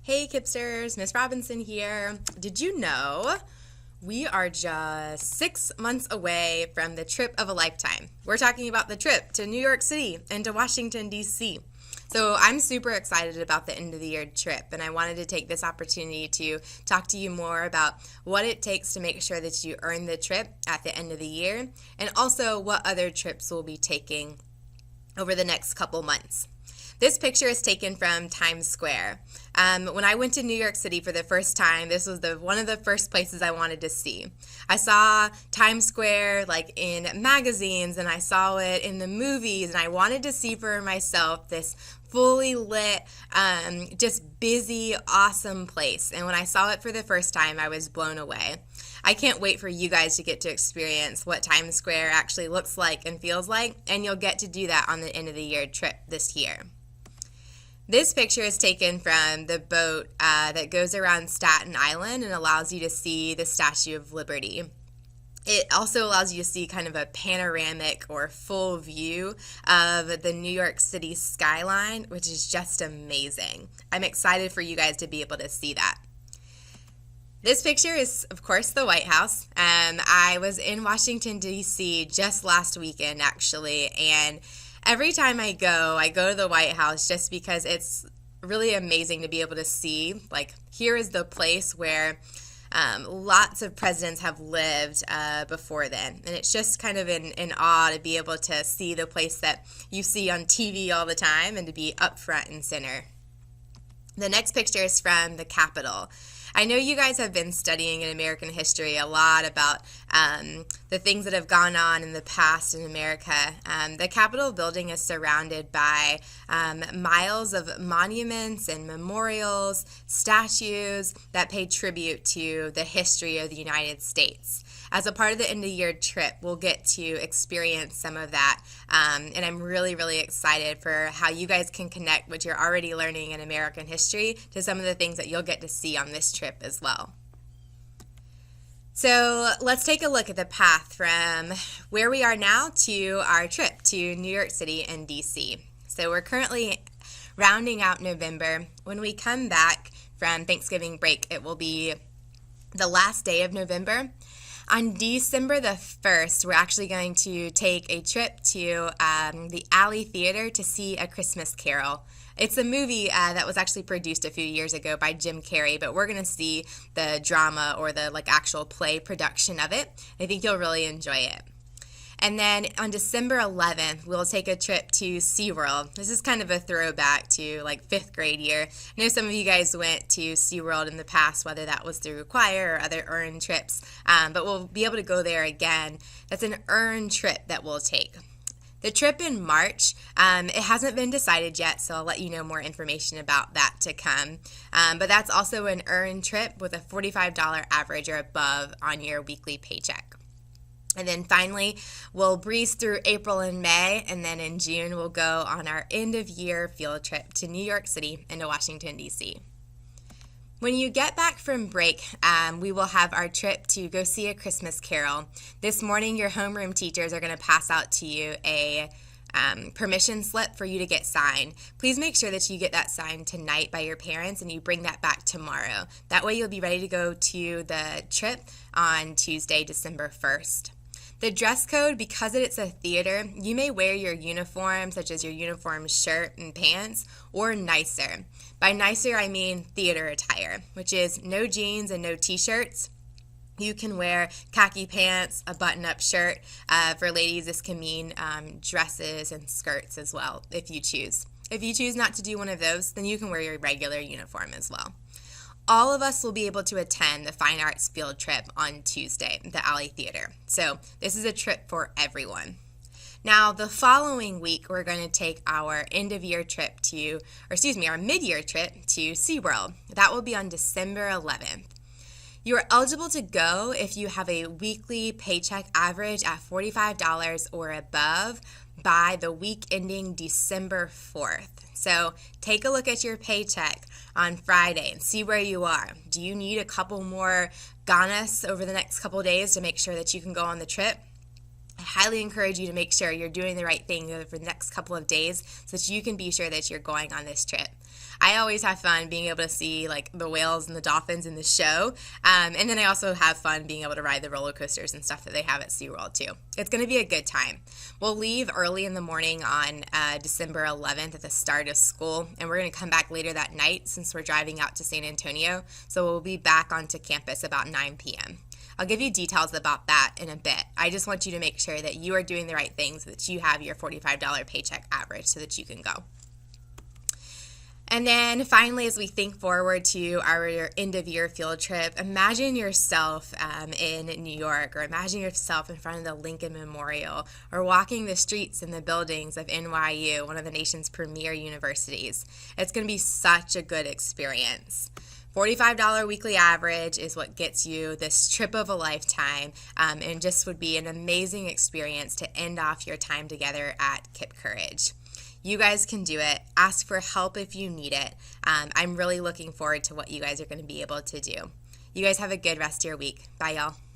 Hey Kipsters, Miss Robinson here. Did you know we are just 6 months away from the trip of a lifetime? We're talking about the trip to New York City and to Washington, D.C. So I'm super excited about the end of the year trip, and I wanted to take this opportunity to talk to you more about what it takes to make sure that you earn the trip at the end of the year, and also what other trips we'll be taking over the next couple months. This picture is taken from Times Square. When I went to New York City for the first time, this was one of the first places I wanted to see. I saw Times Square like in magazines, and I saw it in the movies, and I wanted to see for myself this fully lit, just busy, awesome place. And when I saw it for the first time, I was blown away. I can't wait for you guys to get to experience what Times Square actually looks like and feels like, and you'll get to do that on the end of the year trip this year. This picture is taken from the boat that goes around Staten Island and allows you to see the Statue of Liberty. It also allows you to see kind of a panoramic or full view of the New York City skyline, which is just amazing. I'm excited for you guys to be able to see that. This picture is, of course, the White House. I was in Washington, D.C. just last weekend, actually, and every time I go to the White House just because it's really amazing to be able to see, like, here is the place where lots of presidents have lived before then. And it's just kind of in awe to be able to see the place that you see on TV all the time and to be up front and center. The next picture is from the Capitol. I know you guys have been studying in American history a lot about the things that have gone on in the past in America. The Capitol building is surrounded by miles of monuments and memorials, statues that pay tribute to the history of the United States. As a part of the end-of-year trip, we'll get to experience some of that, and I'm really, really excited for how you guys can connect what you're already learning in American history to some of the things that you'll get to see on this trip as well. So let's take a look at the path from where we are now to our trip to New York City and D.C. So we're currently rounding out November. When we come back from Thanksgiving break, it will be the last day of November. On December the 1st, we're actually going to take a trip to the Alley Theater to see A Christmas Carol. It's a movie that was actually produced a few years ago by Jim Carrey, but we're going to see the drama or the actual play production of it. I think you'll really enjoy it. And then on December 11th, we'll take a trip to SeaWorld. This is kind of a throwback to like 5th grade year. I know some of you guys went to SeaWorld in the past, whether that was through choir or other earned trips, but we'll be able to go there again. That's an earned trip that we'll take. The trip in March, it hasn't been decided yet, so I'll let you know more information about that to come. But that's also an earned trip with a $45 average or above on your weekly paycheck. And then finally, we'll breeze through April and May, and then in June, we'll go on our end-of-year field trip to New York City and to Washington, D.C. When you get back from break, we will have our trip to go see A Christmas Carol. This morning, your homeroom teachers are going to pass out to you a permission slip for you to get signed. Please make sure that you get that signed tonight by your parents and you bring that back tomorrow. That way, you'll be ready to go to the trip on Tuesday, December 1st. The dress code, because it's a theater, you may wear your uniform, such as your uniform shirt and pants, or nicer. By nicer, I mean theater attire, which is no jeans and no t-shirts. You can wear khaki pants, a button-up shirt. For ladies, this can mean dresses and skirts as well, if you choose. If you choose not to do one of those, then you can wear your regular uniform as well. All of us will be able to attend the Fine Arts Field Trip on Tuesday, the Alley Theater. So this is a trip for everyone. Now, the following week, we're going to take our end-of-year trip our mid-year trip to SeaWorld. That will be on December 11th. You are eligible to go if you have a weekly paycheck average at $45 or above by the week ending December 4th. So take a look at your paycheck on Friday and see where you are. Do you need a couple more ganas over the next couple days to make sure that you can go on the trip? I highly encourage you to make sure you're doing the right thing for the next couple of days so that you can be sure that you're going on this trip. I always have fun being able to see like the whales and the dolphins in the show. And then I also have fun being able to ride the roller coasters and stuff that they have at SeaWorld too. It's going to be a good time. We'll leave early in the morning on December 11th at the start of school, and we're going to come back later that night since we're driving out to San Antonio. So we'll be back onto campus about 9 p.m. I'll give you details about that in a bit. I just want you to make sure that you are doing the right things so that you have your $45 paycheck average so that you can go. And then finally, as we think forward to our end-of-year field trip, imagine yourself in New York, or imagine yourself in front of the Lincoln Memorial, or walking the streets and the buildings of NYU, one of the nation's premier universities. It's going to be such a good experience. $45 weekly average is what gets you this trip of a lifetime, and just would be an amazing experience to end off your time together at Kip Courage. You guys can do it. Ask for help if you need it. I'm really looking forward to what you guys are going to be able to do. You guys have a good rest of your week. Bye, y'all.